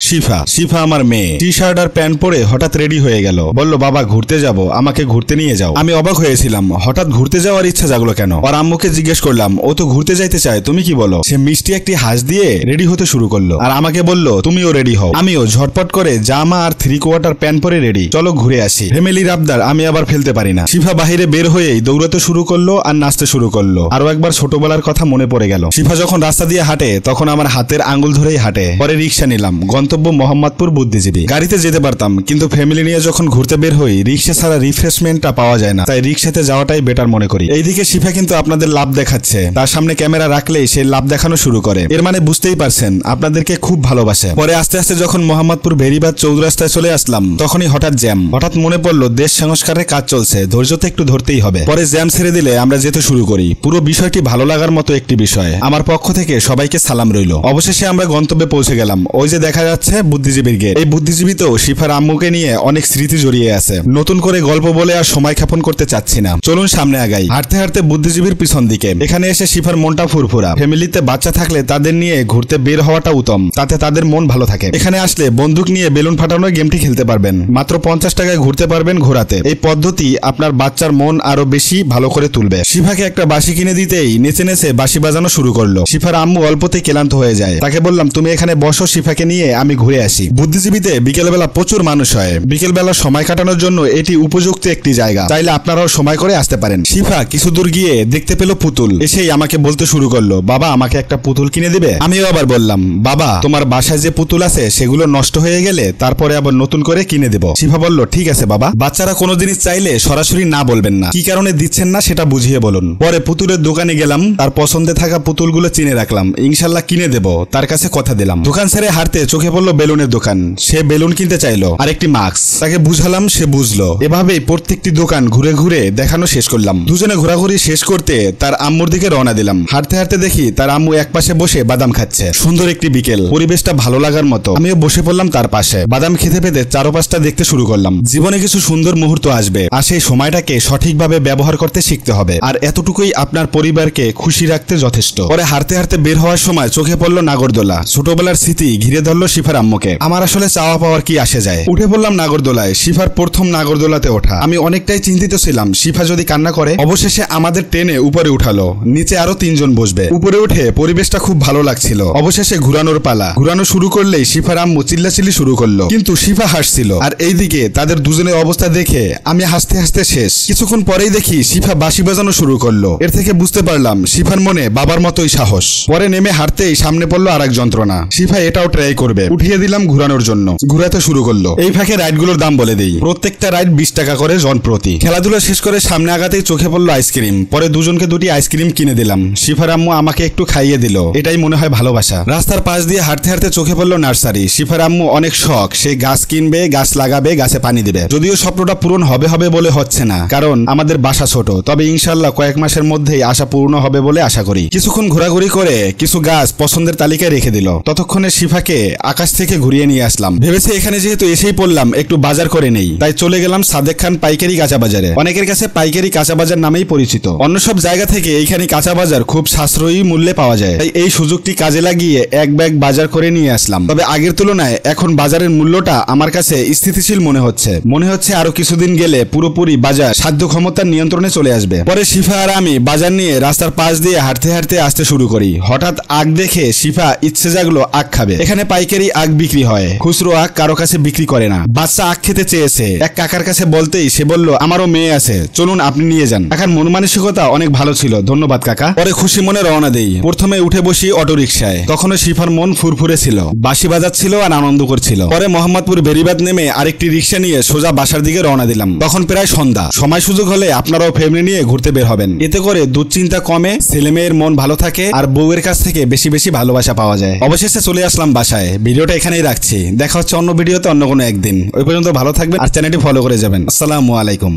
শিফা শিফা আমার মেয়ে T shirt আর pant পরে হঠাৎ রেডি হয়ে গেল, বলল বাবা ঘুরতে যাব, আমাকে ঘুরতে নিয়ে যাও। আমি অবাক হয়েছিলাম, হঠাৎ ঘুরতে যাওয়ার ইচ্ছা জাগলো কেন। আর আম্মুকে জিজ্ঞেস করলাম, ও তো ঘুরতে যাইতে চায়, তুমি কি বলো। সে মিষ্টি একটি হাস দিয়ে রেডি হতে শুরু করলো আর আমাকে বলল তুমিও রেডি হও। আমিও ঝটপট করে জামা আর 3/4 প্যান্ট পরে রেডি, চলো ঘুরে আসি। ফ্যামিলির আবদার আমি আবার ফেলতে পারি না। শিফা বাহিরে বের হয়েই দৌড়াতে শুরু করলো আর নাচতে শুরু করলো। আরো একবার ছোটবেলার কথা মনে পড়ে গেল। শিফা যখন রাস্তা দিয়ে হাঁটে তখন আমার হাতের আঙ্গুল ধরেই হাঁটে। পরে রিক্সা নিলাম, গন্তব্য মোহাম্মদপুর বুদ্ধিজীবী। গাড়িতে যেতে পারতাম, কিন্তু ফ্যামিলি নিয়ে যখন ঘুরতে বের হই রিক্সা ছাড়া রিফ্রেশমেন্টটা পাওয়া যায় না, তাই রিক্সাতে যাওয়াটাই বেটার মনে করি। এইদিকে শিফা কিন্তু আপনাদের লাভ দেখাচ্ছে, তার সামনে ক্যামেরা রাখলেই সে লাভ দেখানো শুরু করে। এর মানে বুঝতেই পারছেন আপনাদেরকে খুব ভালোবাসে। পরে আস্তে আস্তে যখন মোহাম্মদপুর বেরিবাদ চৌরাস্তায় চলে আসলাম তখনই হঠাৎ জ্যাম। হঠাৎ মনে পড়লো দেশ সংস্কারের কাজ চলছে, ধৈর্য তো একটু ধরতেই হবে। পরে জ্যাম ছেড়ে দিলে আমরা যেতে শুরু করি। পুরো বিষয়টি ভালো লাগার মতো একটি বিষয়। আমার পক্ষ থেকে সবাইকে সালাম রইল। অবশেষে আমরা গন্তব্যে পৌঁছে গেলাম। ওই যে দেখা যাচ্ছে বুদ্ধিজীবীর গেট। এই বুদ্ধিজীবীতেও শিফার আম্মুকে নিয়ে অনেক স্মৃতি জড়িয়ে আছে। নতুন করে গল্প বলে আর সময় ক্ষেপণ করতে চাচ্ছি না, চলুন সামনে আগাই। হাঁটতে হাঁটতে বুদ্ধিজীবীর পিছন দিকে। এখানে এসে শিফার মনটা ফুরফুরা। ফ্যামিলিতে বাচ্চা থাকলে তাদের নিয়ে ঘুরতে বের হওয়াটা উত্তম, তাতে তাদের মন ভালো থাকে। এখানে আসলে বন্দুক নিয়ে বেলুন ফাটানোর গেমটি খেলতে পারবেন। মাত্র 50 টাকায় ঘুরতে পারবেন ঘোরাতে। এই পদ্ধতি আপনার বাচ্চার মন আরো বেশি ভালো করে তুলবে। শিফাকে একটা বাঁশি কিনে দিতেই নেচে নেচে বাঁশি বাজানো শুরু করলো। শিফার আম্মু অল্পতেই ক্লান্ত হয়ে যায়। তাকে বললাম তুমি এখানে বসো, শিফাকে নিয়ে আমি ঘুরে আসি। বুদ্ধিজীবীতে বিকেলবেলা প্রচুর মানুষ হয়। বিকেলবেলা সময় কাটানোর জন্য এটি উপযুক্ত একটি জায়গা, চাইলে আপনারাও সময় করে আসতে পারেন। শিফা কিছু দূর গিয়ে দেখতে পেল পুতুল। এসেই আমাকে বলতে শুরু করলো, বাবা আমাকে একটা পুতুল কিনে দিবে। আমিও আবার বললাম, বাবা তোমার বাসায় যে পুতুল আছে সেগুলো নষ্ট হয়ে গেলে তারপরে আবার নতুন করে কিনে দেব। শিফা বলল ঠিক আছে বাবা। বাচ্চারা কোনো জিনিস চাইলে সরাসরি না বলবেন না, কি কারণে দিচ্ছেন না সেটা বুঝিয়ে বলুন। পরে পুতুলের দোকানে গেলাম, তার পছন্দে থাকা পুতুলগুলো চিনে রাখলাম, ইনশাল্লাহ কিনে দেব, তার কাছে কথা দিলাম। দোকান ছেড়ে হাঁটতে চোখে পড়লো বেলুনের দোকান। সে বেলুন কিনতে চাইলো আর একটি মাস্ক। তাকে বুঝালাম, সে বুঝলো। এভাবেই প্রত্যেকটি দোকান ঘুরে ঘুরে দেখানো শেষ করলাম। দুজনে ঘোরাঘুরি শেষ করতে তার আম্মুর দিকে রওনা দিলাম। হাঁটতে হাঁটতে দেখি তার আম্মু এক পাশে বসে বাদাম খাচ্ছে। সুন্দর একটি বিকেল, পরিবেশটা ভালো লাগার মতো। আমিও বসে পড়লাম তার পাশে। বাদাম খেতে পেতে চারপাশটা দেখতে শুরু করলাম। জীবনে কিছু সুন্দর মুহূর্ত আসবে, আর সেই সময়টাকে সঠিকভাবে ব্যবহার করতে শিখতে হবে। আর এতটুকুই আপনার পরিবারকে খুশি রাখতে যথেষ্ট। পরে হাঁটতে হাঁটতে বের হওয়ার সময় চোখে পড়লো নাগরদোলা। ছোটবেলার স্মৃতি ঘিরে ধরলো শিফার আম্মুকে। আমার আসলে চাওয়া পাওয়ার কি আসে যায়। উঠে পড়লাম নাগরদোলায়। শিফার প্রথম নাগরদোলাতে ওঠা। আমি অনেকটাই চিন্তিত ছিলাম শিফা যদি কান্না করে। অবশেষে আমাদের টেনে উপরে উঠালো। নিচে আরো 3 জন বসবে। উপরে উঠে পরিবেশটা খুব ভালো লাগছিল। অবশেষে ঘুরানোর পালা। ঘুরানো শুরু করলেই শিফার আম্মু চিল্লাচিল্লি শুরু করলো, কিন্তু শিফা হাসছিল। আর এইদিকে তাদের দুজনের অবস্থা দেখে আমি হাসতে হাসতে শেষ। কিছুক্ষণ পরেই দেখি শিফা বাঁশি বাজানো শুরু করলো। এর থেকে বুঝতে পারলাম শিফার মনে বাবার মতোই সাহস। পরে নেমে হাঁটতেই সামনে পড়লো আরেক যন্ত্রণা। শিফা এটাও ট্রাই করবে। উঠিয়ে দিলাম ঘুরানোর জন্য। ঘুরাতে শুরু করলো। এই ফাঁকে রাইডগুলোর দাম বলে দেই। প্রত্যেকটা রাইড 20 টাকা করে জন প্রতি। খেলাধুলা শেষ করে সামনে আগাতেই চোখে পড়লো আইসক্রিম। পরে দুজনকে 2টি আইসক্রিম কিনে দিলাম। শিফার আম্মু আমাকে একটু খাইয়ে দিল। এটাই মনে হয় ভালোবাসা। রাস্তার পাশ দিয়ে হাঁটতে হাঁটতে চোখে পড়লো নার্সারি। শিফার আম্মু অনেক শখ, সে গাছ কিনবে, গাছ লাগাবে, গাছে পানি দিবে। যদিও স্বপ্নটা পূরণ হবে হবে বলে হচ্ছে না, কারণ আমাদের বাসা ছোট। তবে ইনশাল্লাহ কয়েক মাসের মধ্যেই আশা পূর্ণ হবে বলে আশা করি। কিছুক্ষণ ঘোরাঘুরি করে কিছু গাছ পছন্দের তালিকায় রেখে দিল। ততক্ষণে শিফাকে আকাশ থেকে ঘুরিয়ে নিয়ে আসলাম। ভেবেছি এখানে যেহেতু এসেই পড়লাম একটু বাজার করে নেই, তাই চলে গেলাম সাদেক খান পাইকারি কাঁচা বাজারে। অনেকের কাছে পাইকারি কাঁচা বাজার নামেই পরিচিত। অন্য সব জায়গা থেকে এইখানে কাঁচা বাজার খুব সাশ্রয়ী মূল্যে পাওয়া যায়, তাই এই সুযোগটি কাজে লাগিয়ে এক ব্যাগ বাজার করে নিয়ে আসলাম। তবে আগের তুলনায় এখন বাজারের মূল্যটা আমার কাছে স্থিতিশীল মনে হচ্ছে আরো কিছুদিন গেলে পুরোপুরি বাজার সাধ্য ক্ষমতার নিয়ন্ত্রণে চলে আসবে। পরে শিফা আর আমি বাজার নিয়ে রাস্তার পাশ দিয়ে হাঁটতে হাঁটতে আসতে শুরু করি। হঠাৎ আগ দেখে শিফা ইচ্ছে জাগলো আখ খাবে। এখানে পাইকারি আখ বিক্রি হয়, খুচরো আখ কারো কাছে বিক্রি করে না। বাচ্চা আখ খেতে চেয়েছে। এক কাকার কাছে বলতেই সে বলল আমারও মেয়ে আছে, চলুন আপনি নিয়ে যান। কাকার মন মানসিকতা অনেক ভালো ছিল, ধন্যবাদ কাকা। পরে খুশি মনে রওনা দেই। প্রথমে উঠে বসি অটো রিকশায়। তখনও শিফার মন ফুরফুরে ছিল, বাঁশি বাজাচ্ছিল আর আনন্দ করছিল। পরে মোহাম্মদপুর বেরিবাদ নেমে আরেকটি রিকশা নিয়ে সোজা বাসার দিকে রওনা দিলাম। তখন প্রায় সন্ধ্যা। সময় সুযোগ হলে আপনারাও ফ্যামিলি নিয়ে ঘুরতে বের হবেন। এতে করে দুশ্চিন্তা কমে, ছেলে মেয়ের মন ভালো থাকে, আর বউয়ের কাছ থেকে বেশি বেশি ভালোবাসা পাওয়া যায়। অবশেষে চলে আসলাম বাসায়। ভিডিওটা এখানেই রাখছি। দেখা হচ্ছে অন্য ভিডিওতে অন্য কোনো একদিন। ওই পর্যন্ত ভালো থাকবেন আর চ্যানেলটি ফলো করে যাবেন। আসসালামু আলাইকুম।